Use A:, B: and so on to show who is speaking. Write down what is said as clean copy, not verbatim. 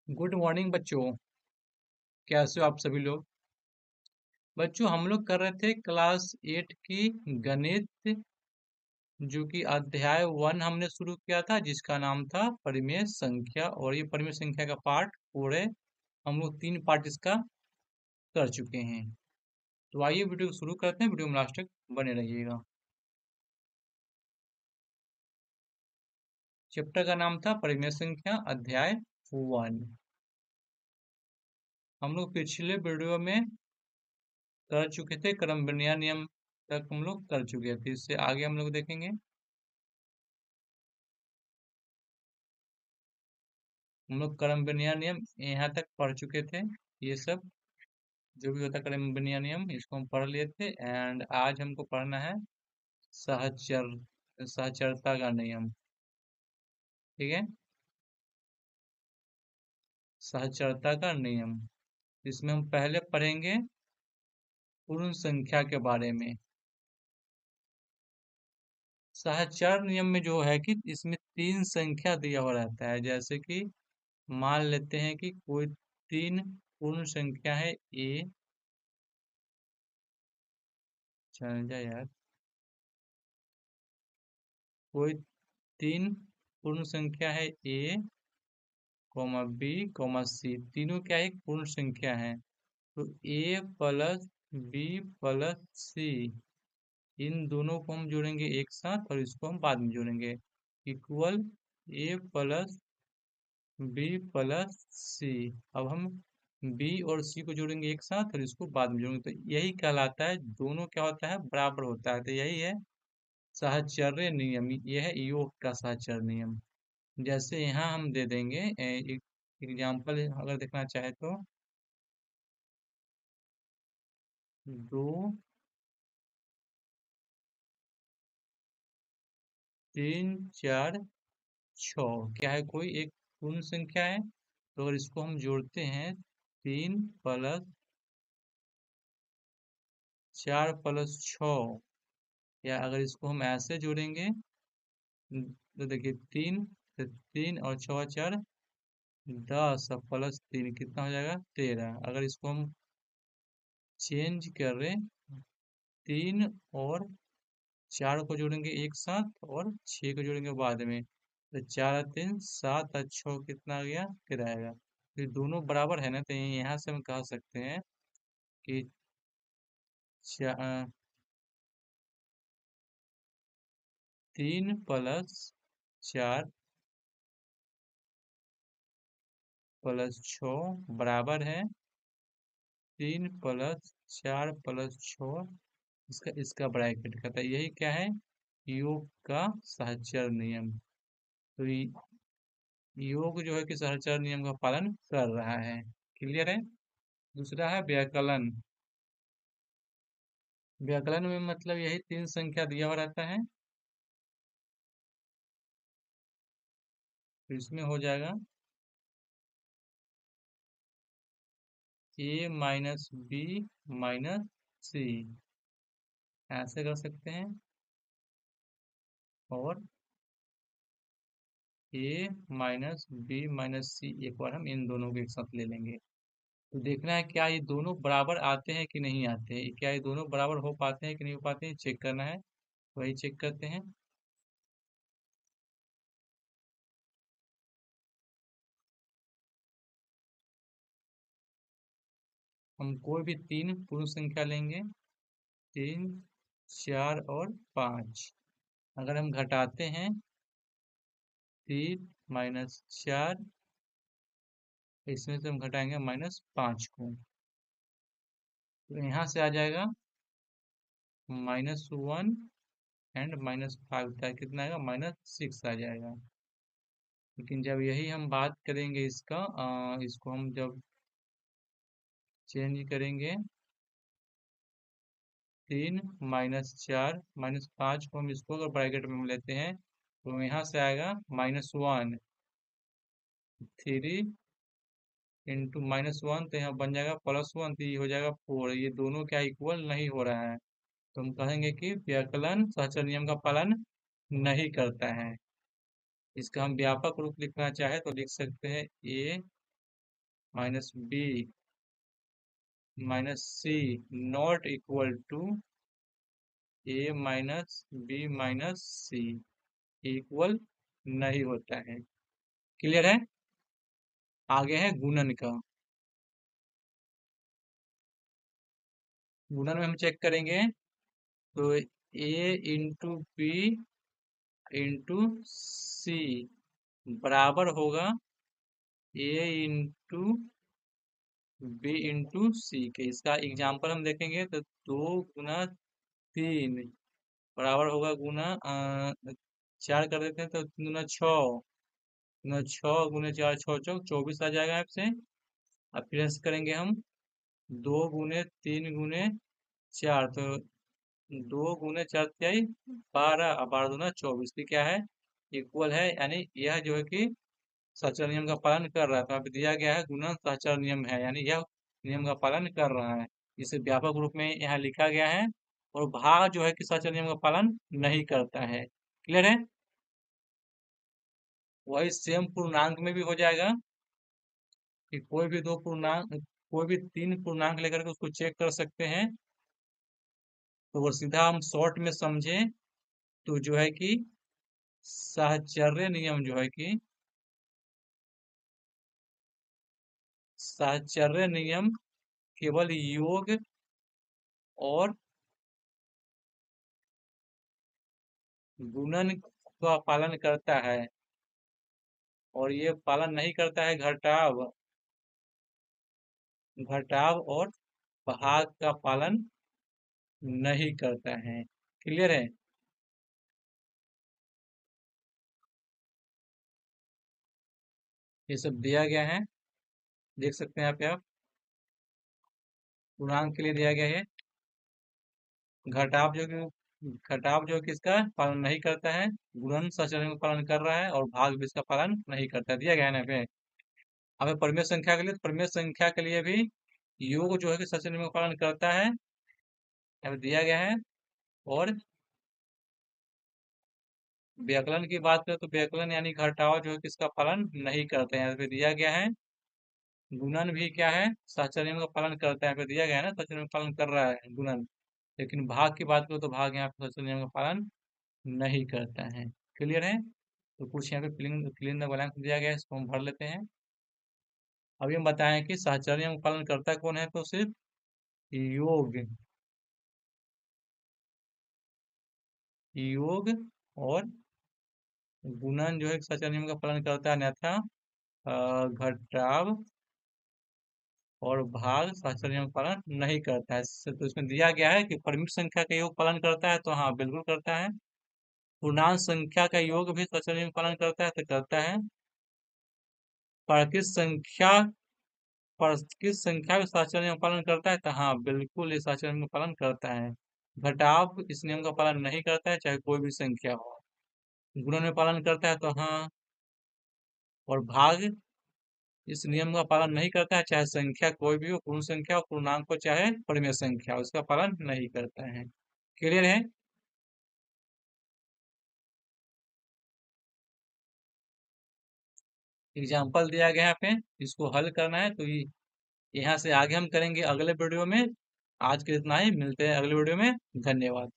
A: Good morning बच्चों। कैसे हो आप सभी लोग? बच्चों, हम लोग कर रहे थे क्लास 8 की गणित, जो कि अध्याय 1 हमने शुरू किया था, जिसका नाम था परिमेय संख्या। और ये परिमेय संख्या का पार्ट पूरे हम लोग 3 पार्ट इसका कर चुके हैं। तो आइए वीडियो को शुरू करते हैं। वीडियो में लास्ट तक बने रहिएगा। चैप्टर का नाम था परिमेय संख्या, अध्याय 1। हम लोग पिछले वीडियो में कर चुके थे क्रम विन्यास नियम तक, हम लोग कर चुके थे। इससे आगे हम लोग देखेंगे। हम लोग क्रम विन्यास नियम यहाँ तक पढ़ चुके थे। ये सब जो भी होता क्रम विन्यास नियम, इसको हम पढ़ लिए थे। एंड आज हमको पढ़ना है सहचर सहचरता का नियम। ठीक है, सहचरता का नियम। इसमें हम पहले पढ़ेंगे पूर्ण संख्या के बारे में। सहचर नियम में जो है कि इसमें 3 संख्या दिया हुआ रहता है। जैसे कि मान लेते हैं कि कोई 3 पूर्ण संख्या है ए। चल जा यार। कोई 3 पूर्ण संख्या है ए, कॉमा बी, कॉमा सी। तीनों क्या है? एक पूर्ण संख्या है। तो ए प्लस बी प्लस सी, इन दोनों को हम जोड़ेंगे एक साथ और इसको हम बाद में जोड़ेंगे। इक्वल ए प्लस बी प्लस सी। अब हम बी और सी को जोड़ेंगे एक साथ और इसको बाद में जोड़ेंगे। तो यही कहलाता है, दोनों क्या होता है? बराबर होता है। तो यही है साहचर्य नियम। यह है योग का साहचर्य नियम। जैसे यहाँ हम दे देंगे एक एग्जाम्पल, अगर देखना चाहे तो 2 3 4 6 क्या है? कोई एक पूर्ण संख्या है। तो अगर इसको हम जोड़ते हैं 3 प्लस 4 प्लस 6, या अगर इसको हम ऐसे जोड़ेंगे तो देखिए 3, तो 3 और 6 4 10 प्लस 3 कितना हो जाएगा? 13। अगर इसको हम चेंज करें, 3 और 4 को जोड़ेंगे एक साथ और 6 को जोड़ेंगे बाद में, तो 4 और 3 7 और 6 कितना आ गया? 13 आएगा। तो ये दोनों बराबर है ना, तो यहाँ से हम कह सकते हैं कि 3 प्लस 4 प्लस 6 बराबर है 3 प्लस 4 प्लस 6, इसका इसका ब्रैकेट का। था यही क्या है? योग का सहचर नियम। तो योग जो है कि सहचर नियम का पालन कर रहा है। क्लियर है? दूसरा है व्याकलन। व्याकलन में मतलब यही 3 संख्या दिया हुआ रहता है। तो इसमें हो जाएगा ए माइनस बी माइनस सी, ऐसे कर सकते हैं। और ए माइनस बी माइनस सी, एक बार हम इन दोनों को एक साथ ले लेंगे। तो देखना है क्या ये दोनों बराबर आते हैं कि नहीं आते हैं। क्या ये दोनों बराबर हो पाते हैं कि नहीं हो पाते हैं, चेक करना है। वही चेक करते हैं। हम कोई भी 3 पूर्ण संख्या लेंगे, 3 4 और 5। अगर हम घटाते हैं 3 माइनस 4, इसमें से हम घटाएंगे -5 को, तो यहाँ से आ जाएगा -1 एंड -5 था, कितना आएगा? -6 आ जाएगा। लेकिन जब यही हम बात करेंगे इसका, इसको हम जब चेंज करेंगे, 3 -4 -5 को हम इसको अगर ब्रैकेट में हम लेते हैं, तो यहाँ से आएगा -1। 3 इंटू -1, तो यहाँ बन जाएगा +1, तो ये हो जाएगा 4। ये दोनों क्या इक्वल नहीं हो रहा है। तो हम कहेंगे कि व्याकलन सहचर नियम का पालन नहीं करता है। इसका हम व्यापक रूप लिखना चाहे तो लिख सकते हैं A minus B minus C not equal to A minus B minus C equal नहीं होता है। क्लियर है। आगे है गुणन का। गुणन में हम चेक करेंगे तो ए इंटू बी इंटू सी बराबर होगा ए इंटू बी इंटू सी के। इसका एग्जाम्पल हम देखेंगे तो 2 गुना 3 बराबर होगा गुना 4 कर देते हैं तो 3 गुना 6 6 गुने 4 6 24 आ जाएगा आपसे। अब फिर ऐसे करेंगे हम 2 गुने 3 गुने 4 तो 2 गुने 4 12 12 दूना 24 की क्या है इक्वल है, यानी यह जो है कि सचर नियम का पालन कर रहा है। तो यहाँ पे दिया गया है गुणन सचर नियम है, यानी यह नियम का पालन कर रहा है। इसे व्यापक रूप में यहाँ लिखा गया है। और भाग जो है कि सचर नियम का पालन नहीं करता है। क्लियर है। वही सेम पूर्णांक में भी हो जाएगा कि कोई भी 2 पूर्णांक, कोई भी 3 पूर्णांक लेकर के उसको चेक कर सकते हैं। तो वो सीधा हम शॉर्ट में समझे तो जो है कि साहचर्य नियम जो है कि साहचर्य नियम केवल योग और गुणन का पालन करता है, और ये पालन नहीं करता है घटाव घटाव और भाग का पालन नहीं करता है। क्लियर है। ये सब दिया गया है, देख सकते हैं आप पूर्णांक के लिए दिया गया है। घटाव जो कि इसका पालन नहीं करता है, गुणन सचरण का पालन कर रहा है, और भाग भी इसका पालन नहीं करता है। दिया गया है ना पे। अब परिमेय संख्या के लिए, परिमेय संख्या के लिए भी योग जो है कि सचरण का पालन करता है, अब दिया गया है। और व्याकलन की बात करें तो व्याकलन यानी घटाव जो है कि इसका पालन नहीं करते हैं, यहाँ पे दिया गया है। गुणन भी क्या है साक्षर नियम का पालन करता है, यहाँ पे दिया गया है ना साक्षर नियम का पालन कर रहा है गुणन। लेकिन भाग की बात करो तो भाग यहाँ पे साक्षर नियम का पालन नहीं करता है। क्लियर है। तो कुछ यहाँ पे फिल इन द ब्लैंक्स दिया गया है, इसको हम भर लेते हैं। अभी हम बताएं कि साहचर्य नियम का पालन करता कौन है, तो सिर्फ योग, योग और गुणन जो है साहचर्य नियम का पालन करता है, अन्यथा घटाव और भाग साहचर्य नियम का पालन नहीं करता है। तो इसमें दिया गया है कि परिमित संख्या का योग पालन करता है, तो हाँ बिल्कुल करता है। पूर्णांक संख्या का योग भी साहचर्य नियम का पालन करता है, तो करता है। प्राकृत संख्या प्राकृत संख्या भी साहचर्य नियम का पालन करता है, तो हाँ बिल्कुल ये साहचर्य नियम का पालन करता है। घटाव इस नियम का पालन नहीं करता है, चाहे कोई भी संख्या हो। गुणन में पालन करता है, तो हाँ। और भाग इस नियम का पालन नहीं करता है, चाहे संख्या कोई भी हो, पूर्ण संख्या हो, पूर्णांक हो, चाहे परिमेय संख्या हो, उसका पालन नहीं करता है। क्लियर है। एग्जाम्पल दिया गया है पे, इसको हल करना है। तो यहाँ से आगे हम करेंगे अगले वीडियो में। आज के इतना ही, मिलते हैं अगले वीडियो में। धन्यवाद।